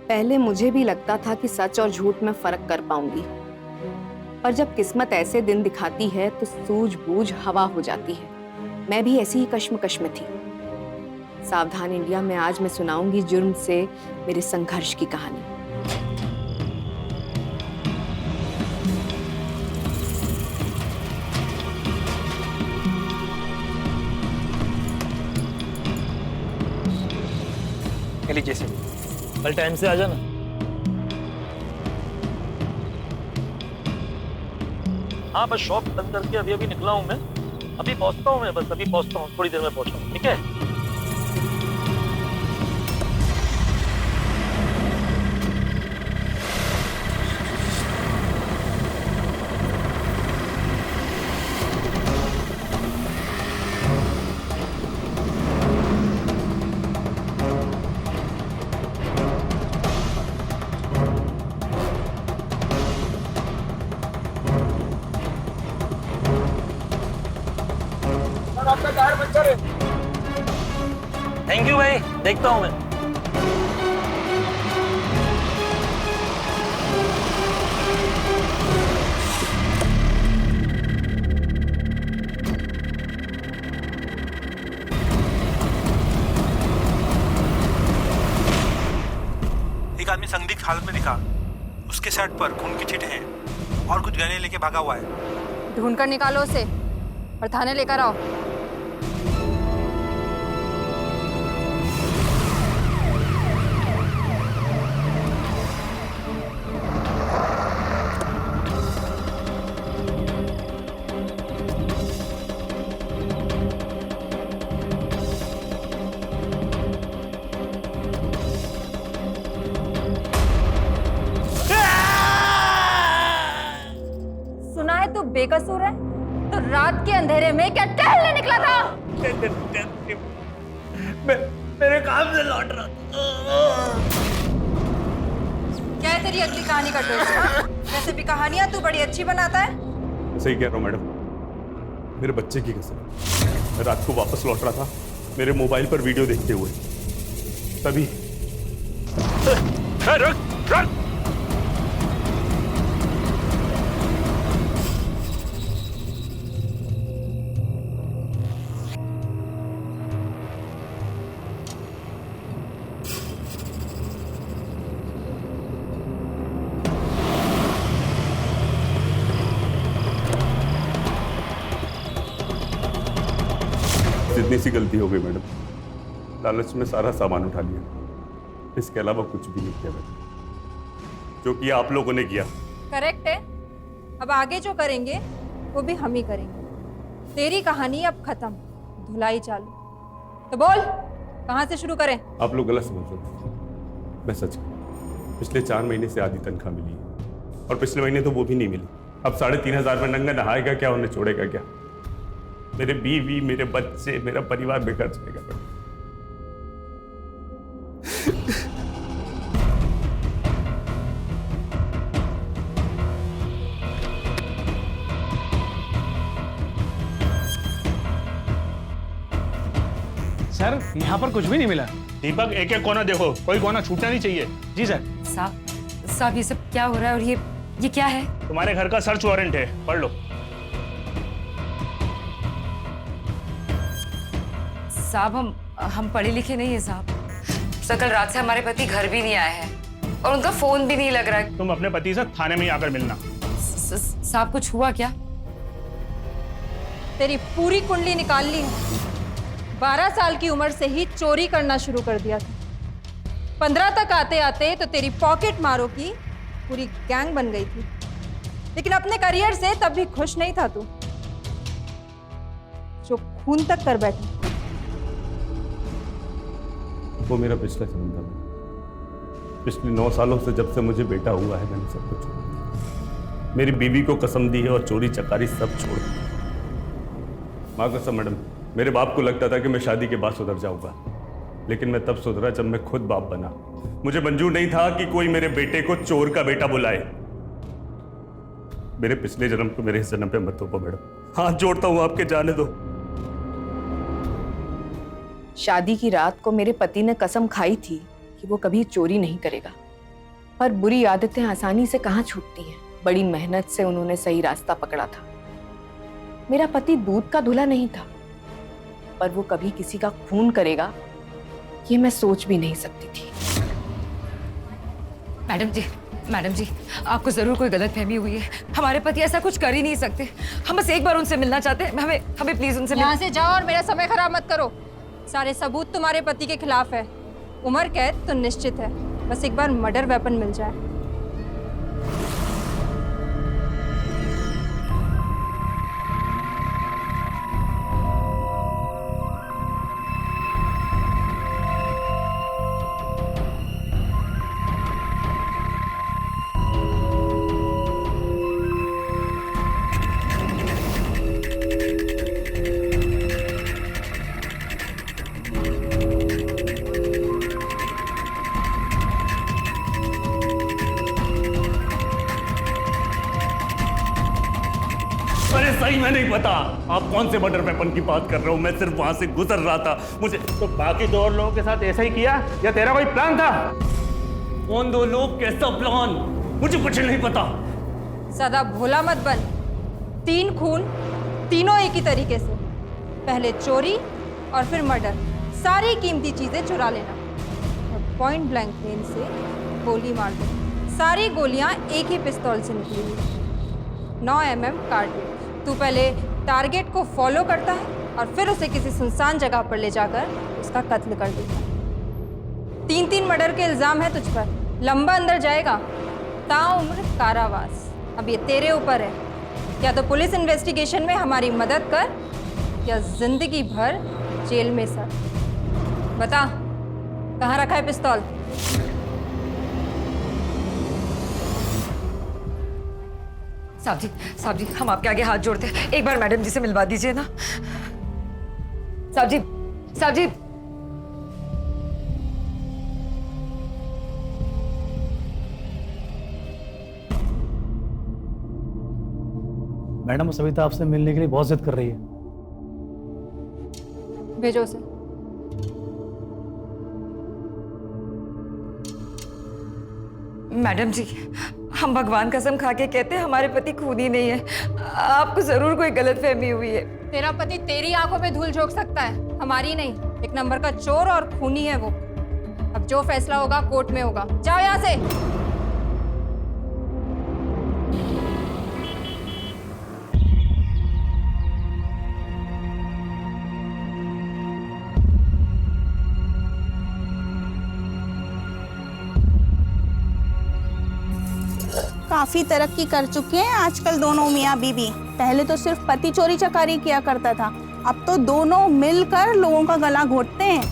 पहले मुझे भी लगता था कि सच और झूठ में फर्क कर पाऊंगी, पर जब किस्मत ऐसे दिन दिखाती है तो सूझबूझ हवा हो जाती है। मैं भी ऐसी ही कश्मकश में थी। सावधान इंडिया में आज मैं सुनाऊंगी जुर्म से मेरे संघर्ष की कहानी। जैसे कल टाइम से आ जाना। हाँ बस शॉप बंद करके अभी अभी निकला हूँ मैं। अभी पहुँचता हूँ मैं, बस अभी पहुँचता हूँ, थोड़ी देर में पहुँचता हूँ, ठीक है? आपका टायर पंचर है। थैंक यू भाई, देखता हूँ मैं। एक आदमी संदिग्ध हालत में दिखा। उसके शर्ट पर खून की छींटे हैं और कुछ गहने लेके भागा हुआ है। ढूंढ कर निकालो उसे और थाने लेकर आओ। सुना है तू बेकसूर है, तो रात के अंधेरे में क्या टहलने निकला था? मेरे काम से लौट रहा था। क्या है तेरी अगली कहानी का ट्विस्ट? वैसे भी कहानियां तू बड़ी अच्छी बनाता है। सही कह रहा हूँ मैडम, मेरे बच्चे की कसम। मैं रात को वापस लौट रहा था मेरे मोबाइल पर वीडियो देखते हुए, तभी रुक रुक। इतनी सी गलती हो गई मैडम, लालच में सारा सामान उठा लिया, इसके अलावा कुछ भी नहीं किया मैडम, जो किया आप लोगों ने किया। करेक्ट है। अब आगे जो करेंगे वो भी हम ही करेंगे। तेरी कहानी अब खत्म, धुलाई चालू। तो बोल, कहां से शुरू करें? आप लोग गलत समझ रहे हो। मैं सच कहूं, पिछले 4 महीने से आधी तनख्वाह मिली है और पिछले महीने तो वो भी नहीं मिली। अब 3,500 में नंगा नहाएगा क्या, उन्हें छोड़ेगा क्या? मेरे बीवी, मेरे बच्चे, मेरा परिवार बेकार जाएगा। सर यहाँ पर कुछ भी नहीं मिला। दीपक, एक एक कोना देखो, कोई कोना छूटना नहीं चाहिए। जी सर। साहब ये सब क्या हो रहा है और ये क्या है? तुम्हारे घर का सर्च वारंट है, पढ़ लो। साहब हम पढ़े लिखे नहीं है साहब। कल रात से हमारे पति घर भी नहीं आए हैं और उनका फोन भी नहीं लग रहा है। तुम अपने पति से थाने में ही आकर मिलना। साहब कुछ हुआ क्या? तेरी पूरी कुंडली निकाल ली है। 12 साल की उम्र से ही चोरी करना शुरू कर दिया था। 15 तक आते आते तो तेरी पॉकेट मारो की पूरी गैंग बन गई थी। लेकिन अपने करियर से तब भी खुश नहीं था तू, जो खून तक कर बैठा। वो मेरा पिछला जन्म था। पिछले 9 सालों से जब से मुझे बेटा हुआ है, मैंने सब कुछ छोड़ दिया। मेरी बीवी को कसम दी है और चोरी चकारी सब छोड़ दिया। माँ कसम मैडम, मेरे बाप को लगता था कि मैं शादी के बाद सुधर जाऊंगा, लेकिन मैं तब सुधरा जब मैं खुद बाप बना। मुझे मंजूर नहीं था कि कोई मेरे बेटे को चोर का बेटा बुलाए। मेरे पिछले जन्म को मेरे इस जन्म पे मत थोपो मैडम, हाथ जोड़ता हूं, आपके जाने दो। शादी की रात को मेरे पति ने कसम खाई थी कि वो कभी चोरी नहीं करेगा, पर बुरी आदतें आसानी से कहाँ छूटती हैं। बड़ी मेहनत से उन्होंने सही रास्ता पकड़ा था। मेरा पति दूध का धुला नहीं था, पर वो कभी किसी का खून करेगा ये मैं सोच भी नहीं सकती थी। मैडम जी, आपको जरूर कोई गलतफहमी हुई है। हमारे पति ऐसा कुछ कर ही नहीं सकते। हम बस एक बार उनसे मिलना चाहते हैं। हमें प्लीज उनसे यहाँ से जाओ और मेरा समय खराब मत करो। सारे सबूत तुम्हारे पति के खिलाफ है। उम्र कैद तो निश्चित है, बस एक बार मर्डर वेपन मिल जाए। अरे सही में नहीं पता आप कौन से मर्डर वेपन की बात कर रहे हो। मैं सिर्फ वहां से गुजर रहा था। मुझे तो बाकी 2 और लोगों के साथ ऐसा ही किया या तेरा कोई प्लान था? कौन 2 लोग, कैसा प्लान, मुझे कुछ नहीं पता। ज्यादा भोला मत बन। 3 खून, तीनों एक ही तरीके से। पहले चोरी और फिर मर्डर। सारी कीमती चीजें चुरा लेना और पॉइंट ब्लैंक रेंज से गोली मार दो। सारी गोलियां एक ही पिस्तौल से निकली हुई। 9 mm कार्ट्रिज। तू पहले टारगेट को फॉलो करता है और फिर उसे किसी सुनसान जगह पर ले जाकर उसका कत्ल कर देता है। 3 मर्डर के इल्जाम है तुझ पर। लंबा अंदर जाएगा, ताउम्र कारावास। अब ये तेरे ऊपर है। या तो पुलिस इन्वेस्टिगेशन में हमारी मदद कर या जिंदगी भर जेल में सर। बता, कहाँ रखा है पिस्तौल? साहब जी, हम आपके आगे हाथ जोड़ते हैं। एक बार मैडम जी से मिलवा दीजिए ना। साहब जी। मैडम सविता आपसे मिलने के लिए बहुत जिद कर रही है। भेजो उसे। मैडम जी, हम भगवान कसम खा के कहते हैं हमारे पति खूनी नहीं है। आपको जरूर कोई गलतफहमी हुई है। तेरा पति तेरी आंखों में धूल झोंक सकता है, हमारी नहीं। एक नंबर का चोर और खूनी है वो। अब जो फैसला होगा कोर्ट में होगा। जाओ यहाँ से। काफी तरक्की कर चुके हैं आजकल दोनों मियाँ बीवी। पहले तो सिर्फ पति चोरी चकारी किया करता था, अब तो दोनों मिलकर लोगों का गला घोटते हैं।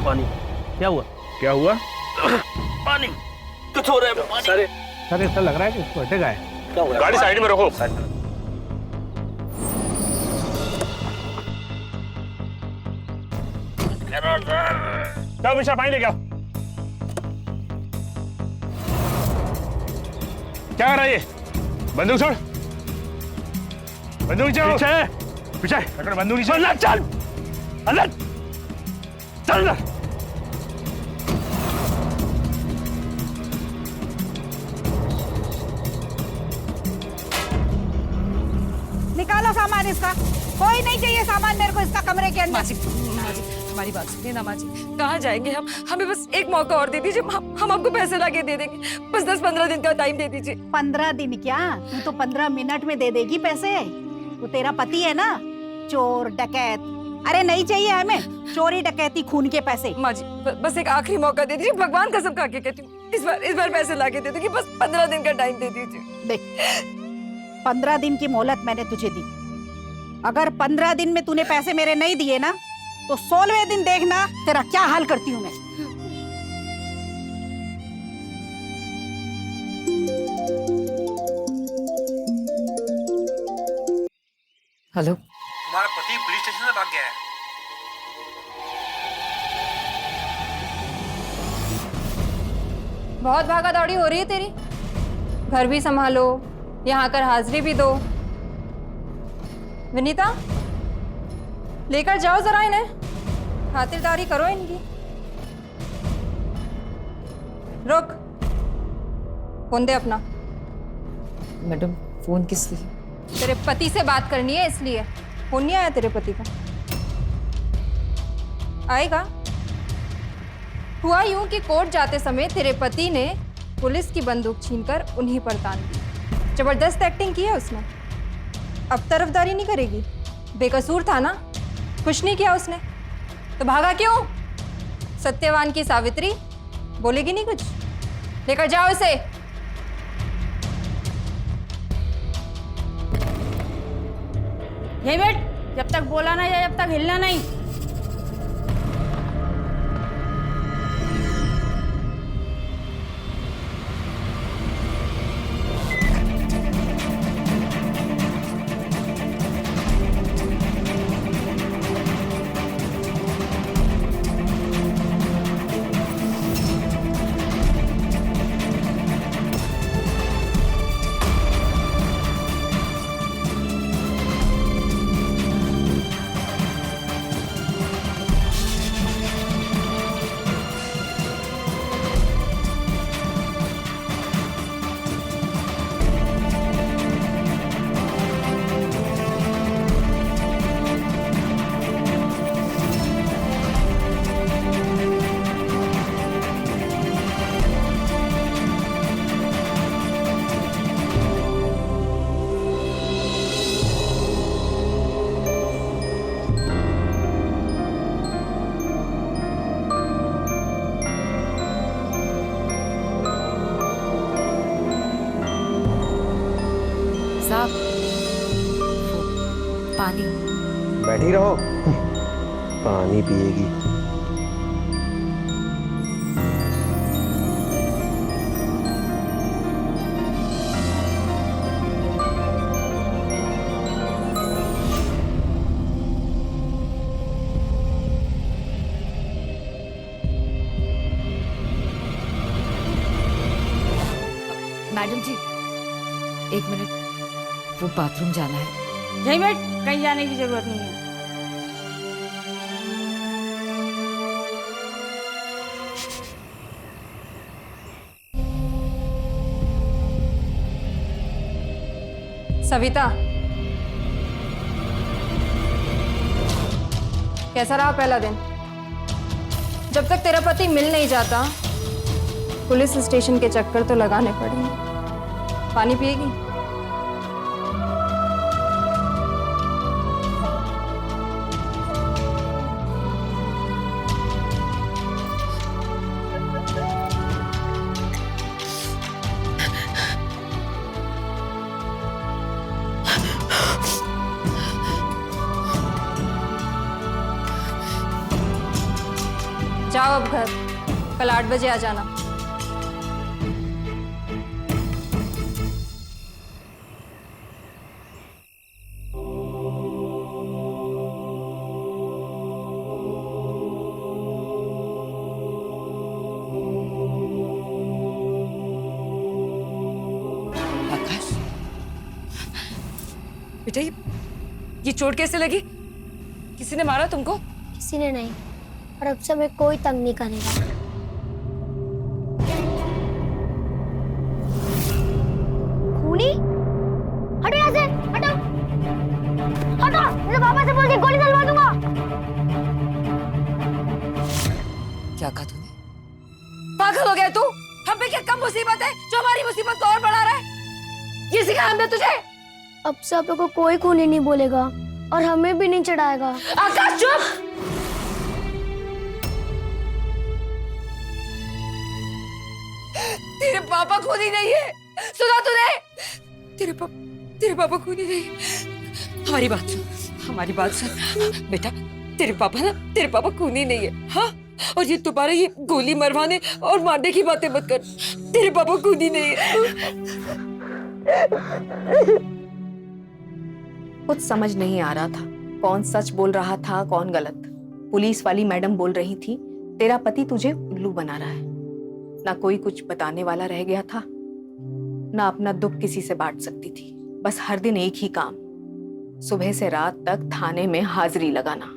पानी। क्या हुआ? क्या हुआ? पानी कुछ हो रहा है। पानी। सर ऐसा लग रहा है कि इसको अटैक आया है। क्या हुआ? गाड़ी साइड में रखो। जाओ मिशा, पानी लेके आओ। क्या कर रहा है ये? बंदूक छोड़। बंदूक नीचे पीछे पकड़। बंदूक नीचे। अंदर चल, अंदर चल। निकालो सामान इसका। कोई नहीं चाहिए सामान मेरे को इसका कमरे के अंदर। माँ जी, हमारी बात सुनिए ना माँ जी। कहाँ जाएंगे हम? हमें बस एक मौका और दे दीजिए। हम आपको पैसे लाके दे देंगे। बस 10-15 दिन का टाइम दे दीजिए। 15 दिन क्या, तू तो 15 मिनट में दे देगी पैसे। तू तेरा पति है ना, चोर डकैत। अरे नहीं चाहिए हमें चोरी डकैती खून के पैसे। माँ जी, बस एक आखिरी मौका दे दीजिए। भगवान कसम खा के कहती हूँ, इस बार पैसे लाके दे दूंगी। बस 15 दिन का टाइम दे दीजिए। देख, 15 दिन की मोहलत मैंने तुझे दी। अगर 15 दिन में तूने पैसे मेरे नहीं दिए ना, तो 16वें दिन देखना तेरा क्या हाल करती हूँ मैं। हेलो, तुम्हारा पति पुलिस स्टेशन से भाग गया है। बहुत भागा दौड़ी हो रही है तेरी। घर भी संभालो, यहाँ आकर हाजिरी भी दो। विनीता, लेकर जाओ जरा इन्हें, खातिरदारी करो इनकी। रुक, फोन दे अपना। मैडम फोन किस लिए? तेरे पति से बात करनी है इसलिए। फोन नहीं आया तेरे पति का? आएगा। हुआ यूं कि कोर्ट जाते समय तेरे पति ने पुलिस की बंदूक छीनकर उन्हीं पर तान दी। जबरदस्त एक्टिंग की है उसने। अब तरफदारी नहीं करेगी? बेकसूर था ना, कुछ नहीं किया उसने, तो भागा क्यों? सत्यवान की सावित्री बोलेगी नहीं कुछ? लेकर जाओ इसे। यही बैठ, जब तक बोला ना जाए जब तक हिलना नहीं। साहब, पानी। बैठी रहो, पानी पिएगी। मैडम जी, एक मिनट, वो बाथरूम जाना है। यही बैठ, कहीं जाने की जरूरत नहीं है। सविता, कैसा रहा पहला दिन? जब तक तेरा पति मिल नहीं जाता पुलिस स्टेशन के चक्कर तो लगाने पड़ेंगे। पानी पिएगी? जाओ अब घर, कल 8 बजे आ जाना। आकाश, बेटा ये चोट कैसे लगी? किसी ने मारा तुमको? किसी ने नहीं, और अब से मैं कोई तंग नहीं करेगा। खूनी, हटो यहाँ से, हटो, हटो, मेरे पापा से बोल के गोली चलवा दूंगा। क्या कहा तूने? पागल हो गया तू? हम पे क्या कम मुसीबत है जो हमारी मुसीबत को और बढ़ा रहा है? ये सिखाया हमने तुझे? अब से आप को कोई खूनी नहीं बोलेगा और हमें भी नहीं चढ़ाएगा। आकाश चुप! तेरे पापा खूनी नहीं है, सुना तूने? तेरे पापा खूनी नहीं है। हमारी बात सुन, हमारी बात सुन बेटा। तेरे पापा खूनी नहीं है, हाँ? और ये दोबारा ये गोली मरवाने और मारने की बातें मत कर। तेरे पापा खूनी नहीं है। कुछ समझ नहीं आ रहा था कौन सच बोल रहा था कौन गलत। पुलिस वाली मैडम बोल रही थी तेरा पति तुझे उल्लू बना रहा है, ना कोई कुछ बताने वाला रह गया था, ना अपना दुख किसी से बांट सकती थी। बस हर दिन एक ही काम, सुबह से रात तक थाने में हाजिरी लगाना।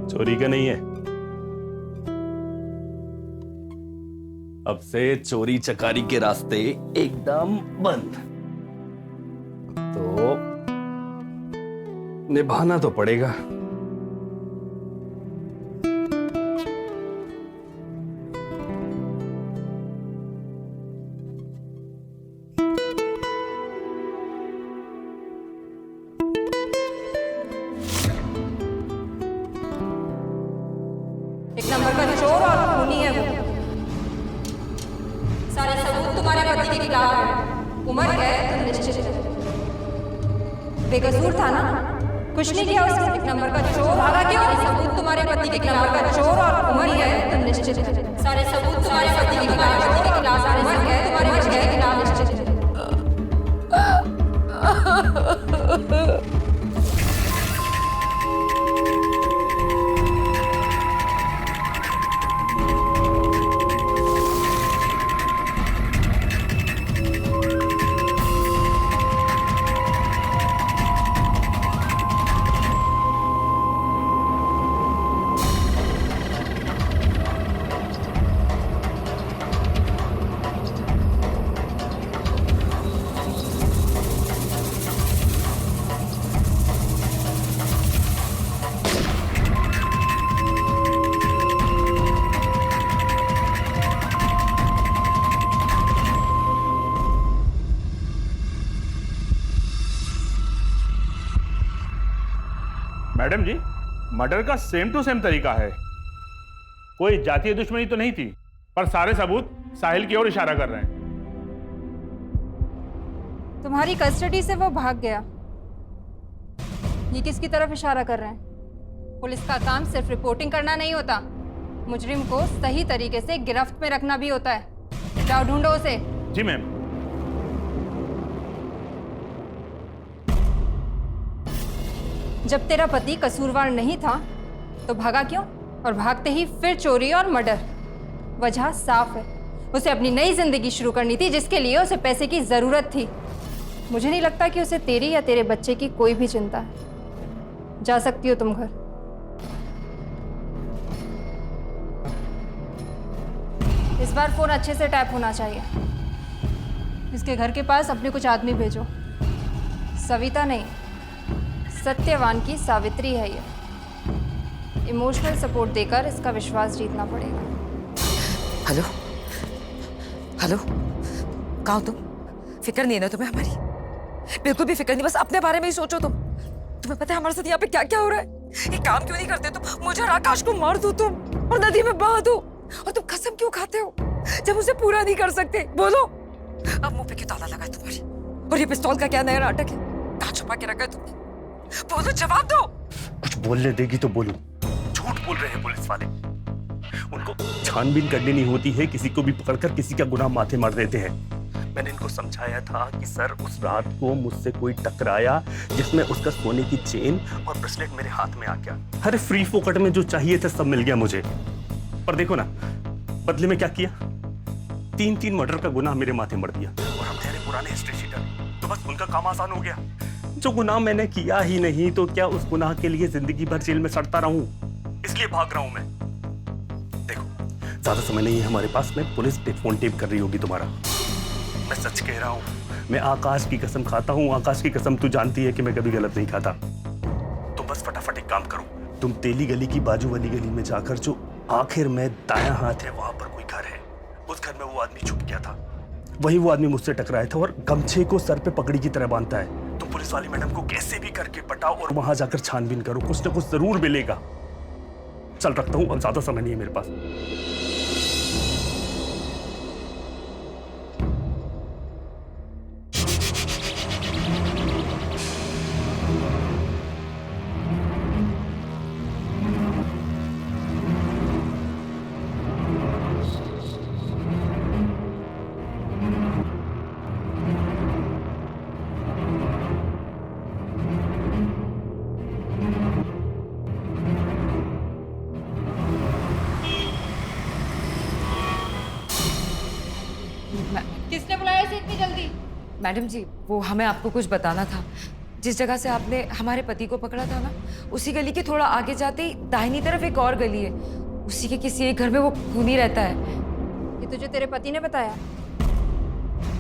चोरी का नहीं है, अब से चोरी चकारी के रास्ते एकदम बंद। तो निभाना तो पड़ेगा। एक नंबर का चोर और खूनी है वो। सारे सबूत तुम्हारे पति के खिलाफ है। उम्र है तुम निश्चित है। बेकसूर था ना, कुछ नहीं किया उसने। एक नंबर का चोर, भागा क्यों? सबूत तुम्हारे पति के खिलाफ का चोर और उम्र है तुम निश्चित है। सारे सबूत तुम्हारे पति के खिलाफ, सारे उम्र है तुम्हारे पति के खिलाफ निश्चित है। मैडम जी, मर्डर का सेम टू सेम तरीका है। कोई जातीय दुश्मनी तो नहीं थी, पर सारे सबूत साहिल की ओर इशारा कर रहे हैं। तुम्हारी कस्टडी से वो भाग गया। ये किसकी तरफ इशारा कर रहे हैं? पुलिस का काम सिर्फ रिपोर्टिंग करना नहीं होता, मुजरिम को सही तरीके से गिरफ्त में रखना भी होता है। जाओ ढूंढो उसे। जी मैम। जब तेरा पति कसूरवार नहीं था तो भागा क्यों? और भागते ही फिर चोरी और मर्डर। वजह साफ है, उसे अपनी नई जिंदगी शुरू करनी थी, जिसके लिए उसे पैसे की जरूरत थी। मुझे नहीं लगता कि उसे तेरी या तेरे बच्चे की कोई भी चिंता है। जा सकती हो तुम घर। इस बार फोन अच्छे से टैप होना चाहिए। इसके घर के पास अपने कुछ आदमी भेजो। सविता नहीं, सत्यवान की सावित्री है ये। इमोशनल सपोर्ट देकर इसका विश्वास जीतना पड़ेगा। हेलो हेलो, कहाँ हो तुम? फिक्र नहीं है ना तुम्हें हमारी? बिल्कुल भी फिक्र नहीं, बस अपने बारे में ही सोचो तुम। तुम्हें पता है हमारे साथ यहाँ पे क्या क्या हो रहा है? ये काम क्यों नहीं करते तुम? मुझे और आकाश को मार दो तुम और नदी में बहा दो। और तुम कसम क्यों खाते हो जब उसे पूरा नहीं कर सकते? बोलो। अब मुंह पे क्यों ताला लगा है तुम्हारी? और ये पिस्तौल का क्या नया नाटक है? कहाँ छुपा के रखा है तुमने? बोलो, जवाब दो। कुछ बोलने देगी तो बोलूं। झूठ बोल रहे हैं पुलिस वाले। उनको छानबीन करनी नहीं होती है, किसी को भी पकड़कर किसी का गुनाह माथे मार देते हैं। मैंने इनको समझाया था कि सर उस रात को मुझसे कोई टकराया जिसमें उसका सोने की चेन और ब्रेसलेट मेरे हाथ में आ गया। अरे फ्री फोकट में जो चाहिए था सब मिल गया मुझे। पर देखो ना बदले में क्या किया, 3 मर्डर का गुनाह मेरे माथे मर दिया। और हम ठहरे पुराने हिस्ट्री शीटर, तो बस उनका काम आसान हो गया। जो गुनाह मैंने किया ही नहीं तो क्या उस गुनाह के लिए जिंदगी भर जेल में सड़ता रहूं? इसलिए भाग रहा हूं मैं। देखो ज्यादा समय नहीं है हमारे पास में, पुलिस फोन टेप कर रही होगी तुम्हारा। मैं सच कह रहा हूं, मैं आकाश की कसम खाता हूं। आकाश की कसम, तू जानती है कि मैं कभी गलत नहीं खाता। तो बस फटाफट एक काम करो, तुम तेली गली की बाजू वाली गली में जाकर जो आखिर में दायां हाथ है वहां पर कोई घर है, उस घर में वो आदमी छुप गया था। वही वो आदमी मुझसे टकराया था और गमछे को सर पे पगड़ी की तरह बांधता है। तो पुलिस वाली मैडम को कैसे भी करके पटाओ और वहां जाकर छानबीन करो, कुछ ना कुछ जरूर मिलेगा। चल रखता हूं, अब ज्यादा समय नहीं है मेरे पास। मैडम जी, वो हमें आपको कुछ बताना था। जिस जगह से आपने हमारे पति को पकड़ा था ना, उसी गली के थोड़ा आगे जाते ही दाहिनी तरफ एक और गली है, उसी के किसी एक घर में वो खूनी रहता है। ये तुझे तेरे पति ने बताया?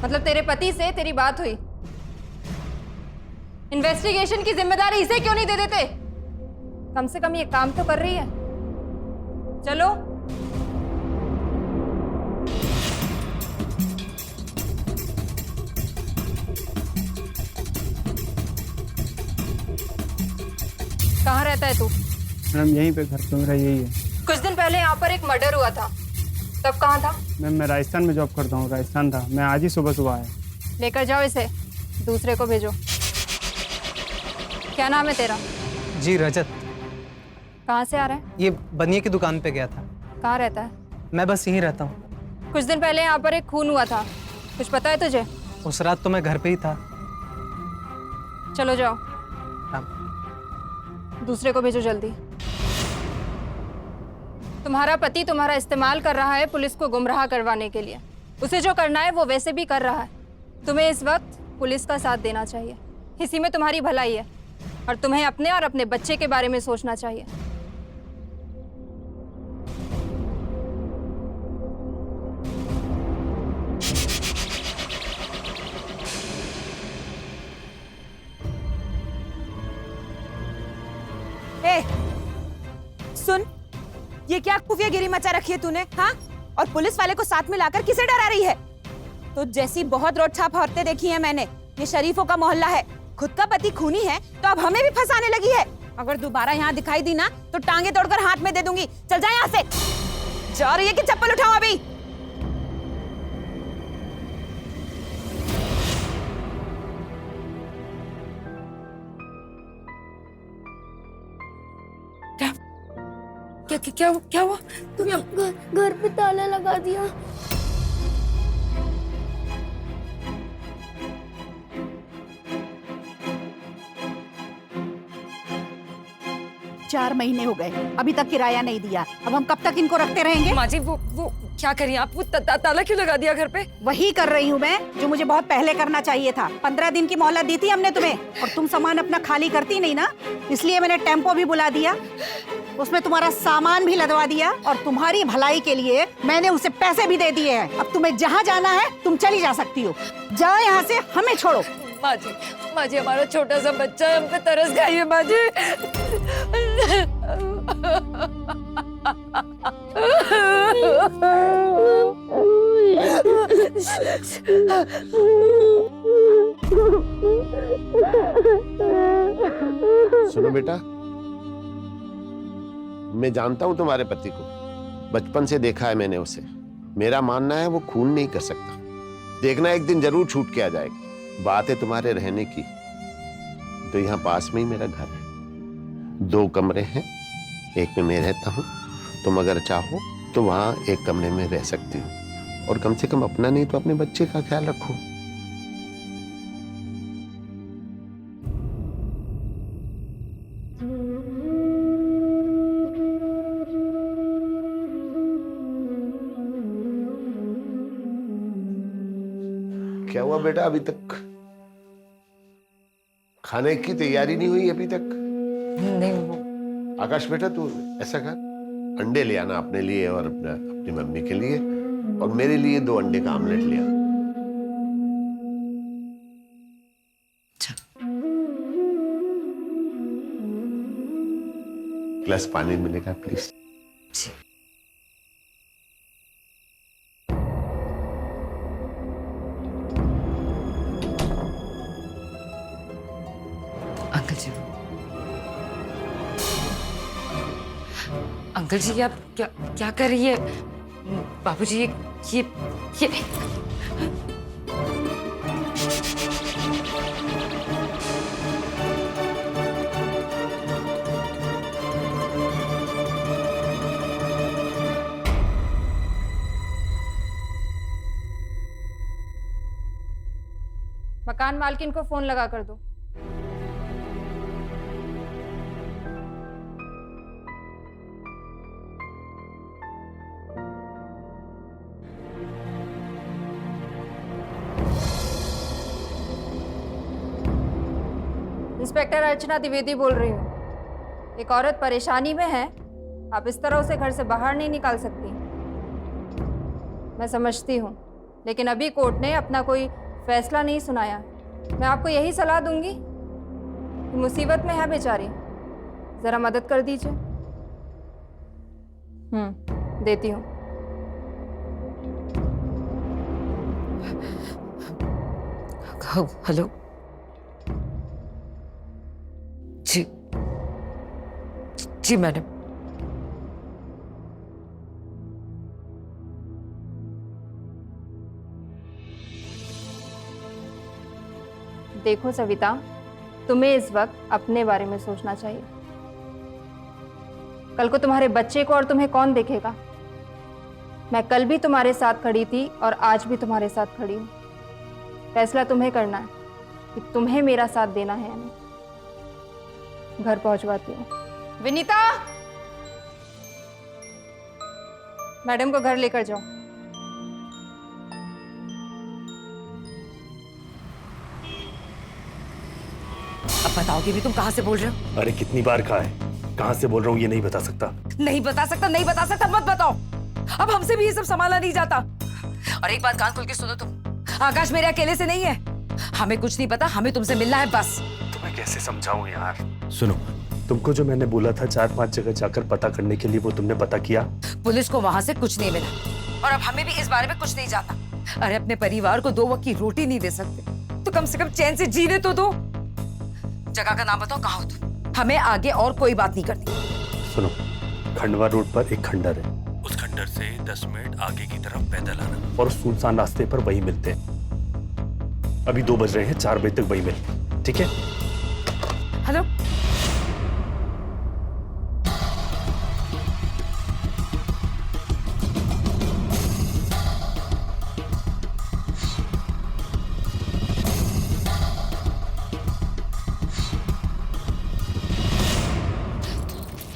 मतलब तेरे पति से तेरी बात हुई? इन्वेस्टिगेशन की जिम्मेदारी इसे क्यों नहीं दे देते? कम से कम ये काम तो कर रही है। चलो। कहाँ रहता है तू? मैम यहीं पे घर पे मेरा यही है। कुछ दिन पहले यहाँ पर एक मर्डर हुआ था, तब कहाँ था? मैम मैं राजस्थान में जॉब करता हूँ, राजस्थान था। मैं आज ही सुबह आया। लेकर जाओ इसे, दूसरे को भेजो। क्या नाम है तेरा? जी रजत। कहाँ से आ रहा है? ये बनिए की दुकान पे गया था। कहाँ रहता है? मैं बस यहीं रहता हूँ। कुछ दिन पहले यहाँ पर एक खून हुआ था, कुछ पता है तुझे? उस रात तो मैं घर पे ही था। चलो जाओ, हाँ। दूसरे को भेजो जल्दी। तुम्हारा पति तुम्हारा इस्तेमाल कर रहा है पुलिस को गुमराह करवाने के लिए। उसे जो करना है वो वैसे भी कर रहा है। तुम्हें इस वक्त पुलिस का साथ देना चाहिए, इसी में तुम्हारी भलाई है, और तुम्हें अपने और अपने बच्चे के बारे में सोचना चाहिए। ए, सुन, ये क्या खुफियागिरी मचा रखी है तूने? हाँ, और पुलिस वाले को साथ में लाकर किसे डरा रही है? तो जैसी बहुत रोड छाप औरतें देखी है मैंने। ये शरीफों का मोहल्ला है, खुद का पति खूनी है तो अब हमें भी फंसाने लगी है। अगर दोबारा यहाँ दिखाई दी ना तो टांगे तोड़कर हाथ में दे दूंगी। चल जा यहाँ से। जा रही है कि चप्पल उठाओ अभी? क्या हुआ? तुमने घर पे ताला लगा दिया। चार महीने हो गए, अभी तक किराया नहीं दिया। अब हम कब तक इनको रखते रहेंगे? माँ जी, वो क्या करिए आप? वो ताला क्यों लगा दिया घर पे? वही कर रही हूँ मैं जो मुझे बहुत पहले करना चाहिए था। 15 दिन की मोहलत दी थी हमने तुम्हें, और तुम सामान अपना खाली करती नहीं ना, इसलिए मैंने टेम्पो भी बुला दिया, उसमें तुम्हारा सामान भी लदवा दिया, और तुम्हारी भलाई के लिए मैंने उसे पैसे भी दे दिए हैं। अब तुम्हें जहाँ जाना है तुम चली जा सकती हो। जाओ यहाँ से, हमें छोड़ो। माँ जी, हमारा छोटा सा बच्चा है, हम पे तरस गई है माँ जी। सुनो बेटा, मैं जानता हूं तुम्हारे पति को, बचपन से देखा है मैंने उसे। मेरा मानना है वो खून नहीं कर सकता। देखना एक दिन जरूर छूट के आ जाएगा। बात है तुम्हारे रहने की, तो यहाँ पास में ही मेरा घर है, 2 कमरे हैं, एक में मैं रहता हूँ। तुम अगर चाहो तो वहाँ एक कमरे में रह सकती हो, और कम से कम अपना नहीं तो अपने बच्चे का ख्याल रखो। क्या हुआ बेटा, अभी तक खाने की तैयारी नहीं हुई अभी तक? नहीं। आकाश बेटा, तू ऐसा कर, अंडे ले आना अपने लिए और अपनी मम्मी के लिए, और मेरे लिए 2 अंडे का आमलेट ले आना। ग्लास पानी मिलेगा प्लीज? अंकल जी, आप क्या कर रही है? बाबूजी, ये मकान मालकिन को फोन लगा कर दो। इंस्पेक्टर अर्चना द्विवेदी बोल रही हूँ। एक औरत परेशानी में है, आप इस तरह उसे घर से बाहर नहीं निकाल सकती। मैं समझती हूँ, लेकिन अभी कोर्ट ने अपना कोई फैसला नहीं सुनाया। मैं आपको यही सलाह दूंगी कि मुसीबत में है बेचारी, जरा मदद कर दीजिए। देती हूँ। हेलो जी जी मैडम। देखो सविता, तुम्हें इस वक्त अपने बारे में सोचना चाहिए। कल को तुम्हारे बच्चे को और तुम्हें कौन देखेगा? मैं कल भी तुम्हारे साथ खड़ी थी और आज भी तुम्हारे साथ खड़ी हूँ। फैसला तुम्हें करना है कि तुम्हें मेरा साथ देना है या नहीं। घर पहुंचवाती हूँ। विनीता, मैडम को घर लेकर जाओ। अब बताओगे भी तुम कहाँ से बोल रहे हो? अरे कितनी बार कहा है, कहाँ से बोल रहा हूँ ये नहीं बता सकता। नहीं बता सकता, नहीं बता सकता, मत बताओ। अब हमसे भी ये सब संभाला नहीं जाता। और एक बात कान खोल के सुनो तुम, आकाश मेरे अकेले से नहीं है। हमें कुछ नहीं पता, हमें तुमसे मिलना है बस। तुम्हें कैसे समझाऊं यार? सुनो, तुमको जो मैंने बोला था 4-5 जगह जाकर पता करने के लिए, वो तुमने पता किया? पुलिस को वहां से कुछ नहीं मिला और अब हमें भी इस बारे में कुछ नहीं जानना। अरे अपने परिवार को 2 वक्त की रोटी नहीं दे सकते तो कम से कम चैन से जीने तो दो। जगह का नाम बताओ, कहाँ हो तुम? हमें आगे और कोई बात नहीं करनी। सुनो, खंडवा रोड पर एक खंडर है, उस खंडर से 10 मिनट आगे की तरफ पैदल आना और उस सुनसान रास्ते पर वही मिलते हैं। अभी 2 बज रहे हैं, 4 बजे तक वही मिलते, ठीक है? हेलो,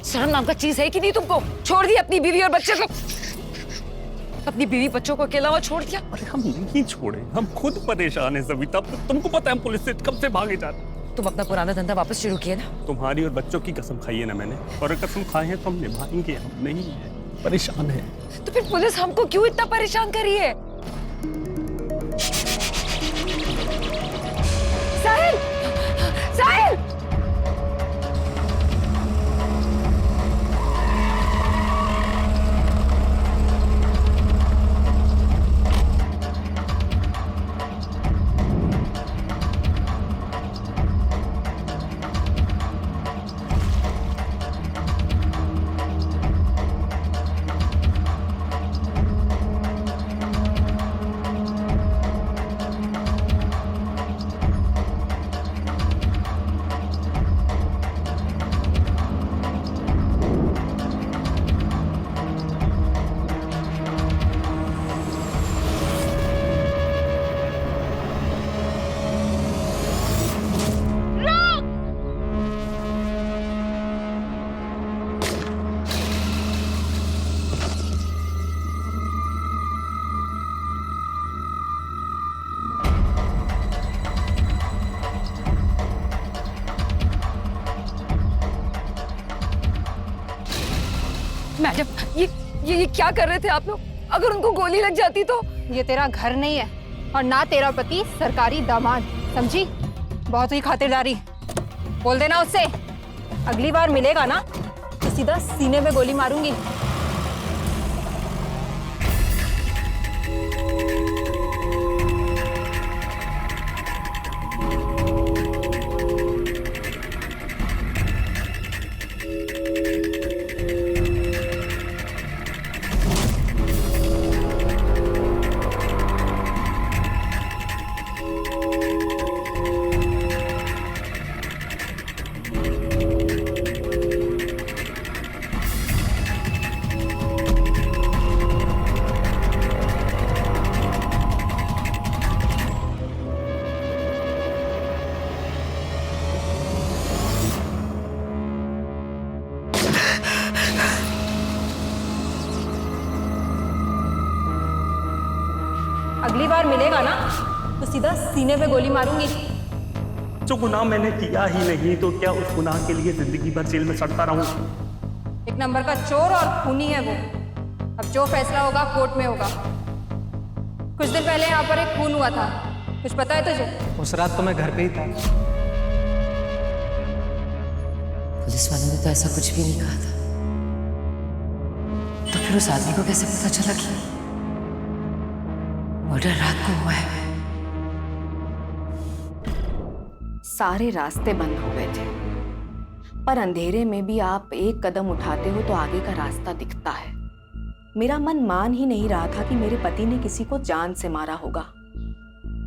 शर्म नाम का चीज है कि नहीं तुमको? छोड़ दी अपनी बीवी और बच्चे को, अपनी बीवी बच्चों को अकेला हुआ छोड़ दिया। अरे हम नहीं छोड़े, हम खुद परेशान हैं सविता। तुमको पता है हम पुलिस से कब से भागे जा रहे हैं। तुम अपना पुराना धंधा वापस शुरू किया ना? तुम्हारी और बच्चों की कसम खाई है ना मैंने, और कसम खाई है तो हम निभाएंगे। हम नहीं है, परेशान है। तो फिर पुलिस हमको क्यों इतना परेशान कर रही है? साहिल, साहिल! मैडम, ये क्या कर रहे थे आप लोग? अगर उनको गोली लग जाती तो? ये तेरा घर नहीं है और ना तेरा पति सरकारी दामाद, समझी? बहुत ही खातिरदारी। बोल देना उससे, अगली बार मिलेगा ना तो सीधा सीने में गोली मारूंगी। अगली बार मिलेगा ना तो सीधा सीने पे गोली मारूंगी। जो गुनाह मैंने किया ही नहीं, तो क्या उस गुनाह के लिए जिंदगी भर जेल में सड़ता रहूं? एक नंबर का चोर और खूनी है वो। अब जो फैसला होगा कोर्ट में होगा। कुछ दिन पहले यहाँ पर एक खून हुआ था, कुछ पता है तुझे? उस रात तो मैं घर पे ही था। पुलिस वालों ने तो ऐसा कुछ भी नहीं कहा था, तो फिर उस आदमी को कैसे पता चला कि मर्डर रात को हुआ है? सारे रास्ते बंद हो गए थे, पर अंधेरे में भी आप एक कदम उठाते हो तो आगे का रास्ता दिखता है। मेरा मन मान ही नहीं रहा था कि मेरे पति ने किसी को जान से मारा होगा,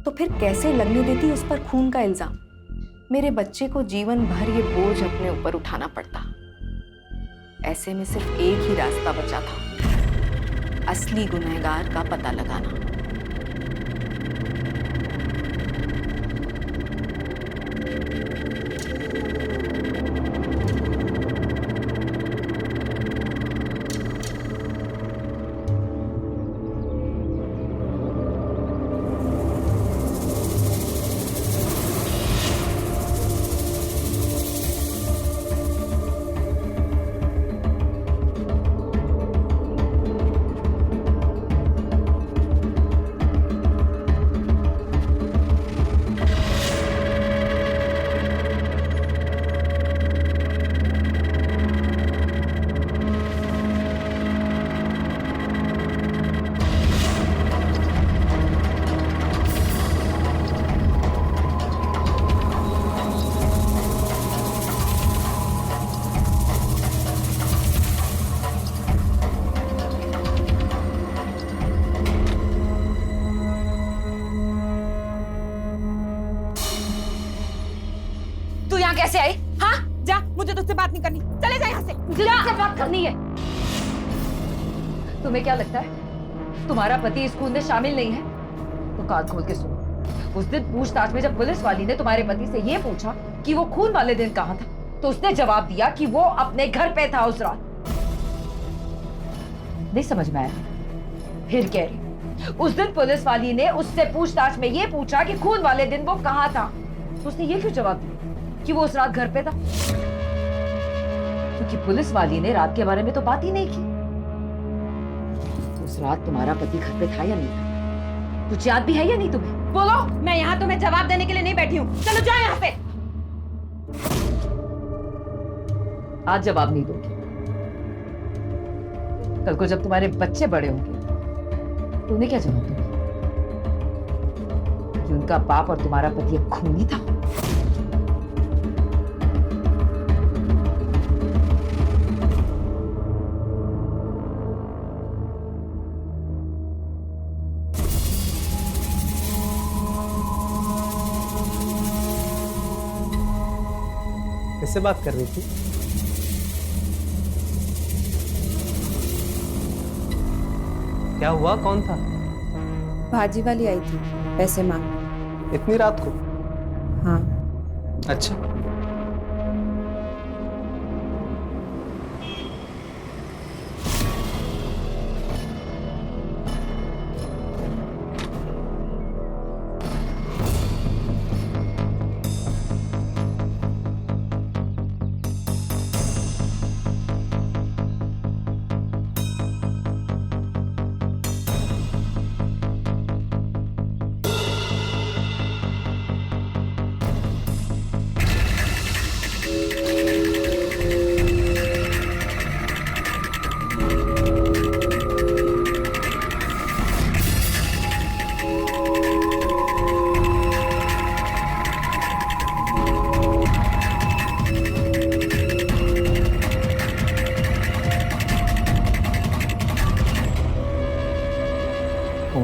तो फिर कैसे लगने देती उस पर खून का इल्जाम। मेरे बच्चे को जीवन भर ये बोझ अपने ऊपर उठाना पड़ता। ऐसे में सिर्फ एक ही रास्ता बचा था, असली गुनहगार का पता लगाना। तू यहाँ कैसे आई? हाँ जा, मुझे तुझसे बात नहीं करनी, चले जा यहाँ से। मुझे तुझसे बात करनी है। तुम्हें क्या लगता है तुम्हारा पति इस खून में शामिल नहीं है? तो कान खोल के सुनो। उस दिन पूछताछ में जब पुलिस वाली ने तुम्हारे पति से ये पूछा कि वो खून वाले दिन कहाँ था, तो उसने जवाब दिया कि वो अपने घर पे था उस रात। नहीं समझ में आया? फिर कह रही उस दिन पुलिस वाली ने उससे पूछताछ में ये पूछा कि खून वाले दिन वो कहाँ था, तो उसने ये क्यों जवाब दिया कि वो उस रात घर पे था? क्योंकि पुलिस वाली ने रात के बारे में तो बात ही नहीं की। उस रात तुम्हारा पति घर पे था या नहीं था? कुछ याद भी है या नहीं तुम्हें? बोलो, मैं यहाँ तुम्हें जवाब देने के लिए नहीं बैठी हूँ। चलो जाओ यहाँ से। आज जवाब नहीं दोगी। कल को जब तुम्हारे बच्चे बड़े होंगे तो उन्हें क्या जवाब दोगी? कि उनका बाप और तुम्हारा पति एक खूनी था? किससे बात कर रही थी? क्या हुआ? कौन था? भाजी वाली आई थी पैसे मांग। इतनी रात को? हाँ। अच्छा।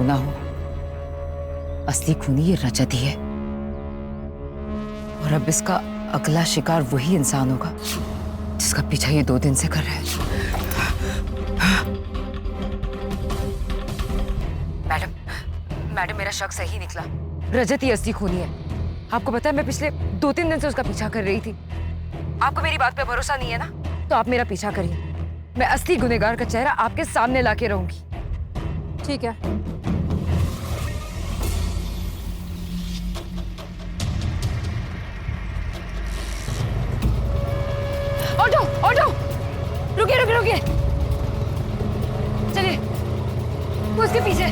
ना हो, असली खूनी ये रजत ही है, और अब इसका अगला शिकार वही इंसान होगा जिसका पीछा ये 2 दिन से कर रहा है। मैडम मेरा शक सही निकला। रजत ही असली खूनी है। आपको पता है मैं पिछले 2-3 दिन से उसका पीछा कर रही थी। आपको मेरी बात पे भरोसा नहीं है ना, तो आप मेरा पीछा करिए। मैं असली गुनहगार का चेहरा आपके सामने लाके रहूंगी। ठीक है। ऑटो ऑटो, रुकिए रुकिए रुकिए, चलिए वो उसके पीछे।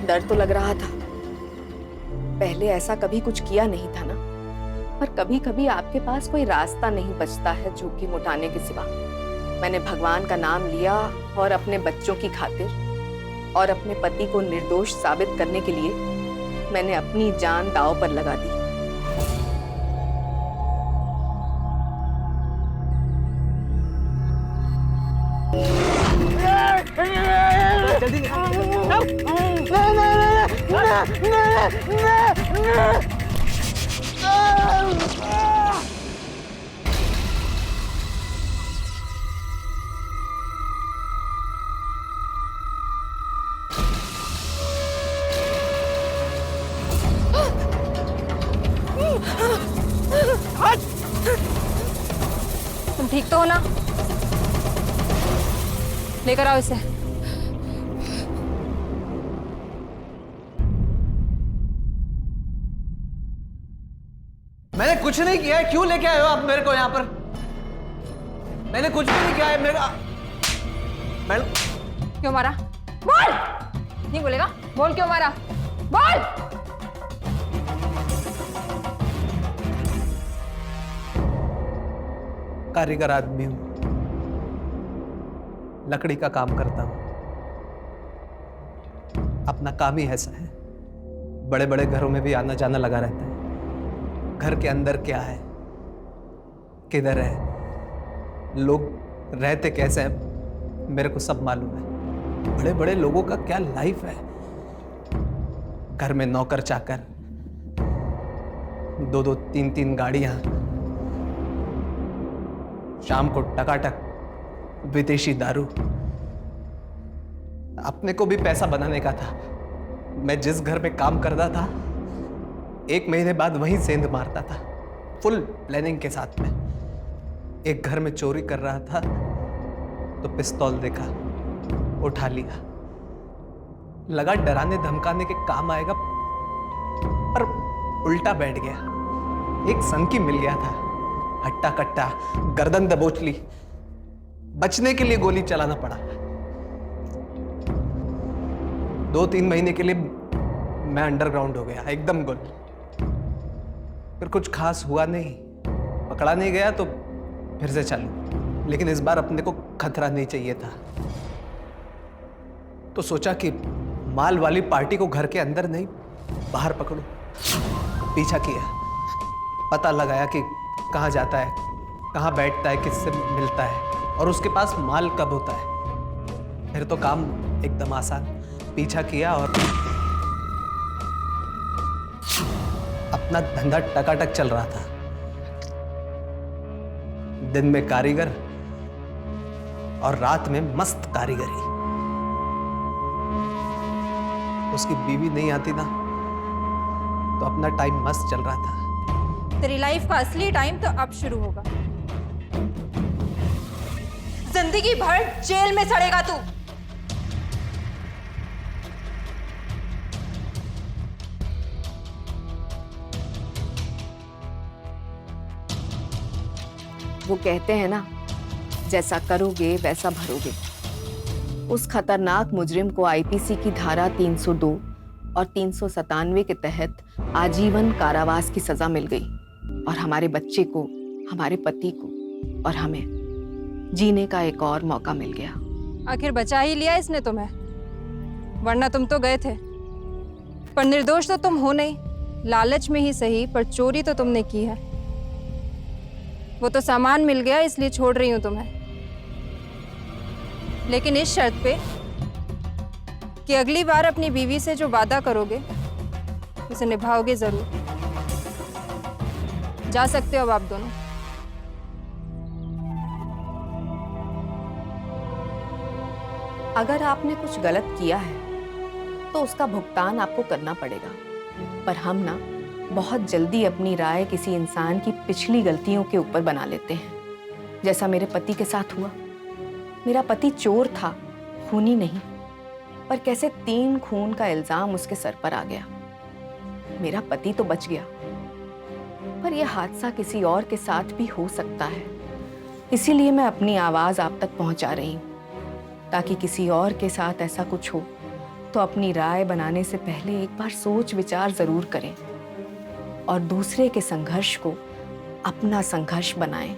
डर तो लग रहा था, पहले ऐसा कभी कुछ किया नहीं था ना। पर कभी कभी आपके पास कोई रास्ता नहीं बचता है जोखिम उठाने के सिवा। मैंने भगवान का नाम लिया और अपने बच्चों की खातिर और अपने पति को निर्दोष साबित करने के लिए मैंने अपनी जान दांव पर लगा दी। तुम ठीक तो हो ना? लेकर आओ इसे। मैंने कुछ नहीं किया है, क्यों लेके आए हो आप मेरे को यहाँ पर? मैंने कुछ भी नहीं किया है। मेरा मैडम क्यों मारा? बोल! नहीं बोलेगा? बोल क्यों मारा? बोल! कारीगर आदमी हूं, लकड़ी का काम करता हूं। अपना काम ही ऐसा है, बड़े बड़े घरों में भी आना जाना लगा रहता है। घर के अंदर क्या है, किधर है, लोग रहते कैसे हैं, मेरे को सब मालूम है। बड़े बड़े लोगों का क्या लाइफ है, घर में नौकर चाकर, 2-2, 3-3 गाड़ियां, शाम को टकाटक विदेशी दारू। अपने को भी पैसा बनाने का था। मैं जिस घर में काम करता था 1 महीने बाद वहीं सेंध मारता था, फुल प्लानिंग के साथ में। एक घर में चोरी कर रहा था तो पिस्तौल देखा, उठा लिया। लगा डराने धमकाने के काम आएगा, पर उल्टा बैठ गया। एक संकी मिल गया था, हट्टा कट्टा, गर्दन दबोच ली। बचने के लिए गोली चलाना पड़ा। 2-3 महीने के लिए मैं अंडरग्राउंड हो गया, एकदम गुल। फिर कुछ खास हुआ नहीं, पकड़ा नहीं गया तो फिर से चालू। लेकिन इस बार अपने को खतरा नहीं चाहिए था, तो सोचा कि माल वाली पार्टी को घर के अंदर नहीं बाहर पकड़ो। पीछा किया, पता लगाया कि कहाँ जाता है, कहाँ बैठता है, किससे मिलता है और उसके पास माल कब होता है। फिर तो काम एकदम आसान। पीछा किया और अपना धंधा टकाटक चल रहा था। दिन में कारीगर और रात में मस्त कारीगरी। उसकी बीवी नहीं आती ना, तो अपना टाइम मस्त चल रहा था। तेरी लाइफ का असली टाइम तो अब शुरू होगा। जिंदगी भर जेल में सड़ेगा तू। वो कहते हैं ना, जैसा करोगे वैसा भरोगे। उस खतरनाक मुजरिम को आईपीसी की धारा 302 और 397 के तहत आजीवन कारावास की सजा मिल गई और हमारे बच्चे को, हमारे पति को और हमें जीने का एक और मौका मिल गया। आखिर बचा ही लिया इसने तुम्हें, वरना तुम तो गए थे। पर निर्दोष तो तुम हो नहीं, लालच में ही सही पर चोरी तो तुमने की है। वो तो सामान मिल गया इसलिए छोड़ रही हूं तुम्हें, लेकिन इस शर्त पे कि अगली बार अपनी बीवी से जो वादा करोगे उसे निभाओगे जरूर। जा सकते हो अब आप दोनों। अगर आपने कुछ गलत किया है तो उसका भुगतान आपको करना पड़ेगा, पर हम ना बहुत जल्दी अपनी राय किसी इंसान की पिछली गलतियों के ऊपर बना लेते हैं, जैसा मेरे पति के साथ हुआ। मेरा पति चोर था, खूनी नहीं, पर कैसे 3 खून का इल्जाम उसके सर पर आ गया। मेरा पति तो बच गया, पर यह हादसा किसी और के साथ भी हो सकता है। इसीलिए मैं अपनी आवाज आप तक पहुंचा रही हूं, ताकि किसी और के साथ ऐसा कुछ हो तो अपनी राय बनाने से पहले एक बार सोच विचार जरूर करें और दूसरे के संघर्ष को अपना संघर्ष बनाएं।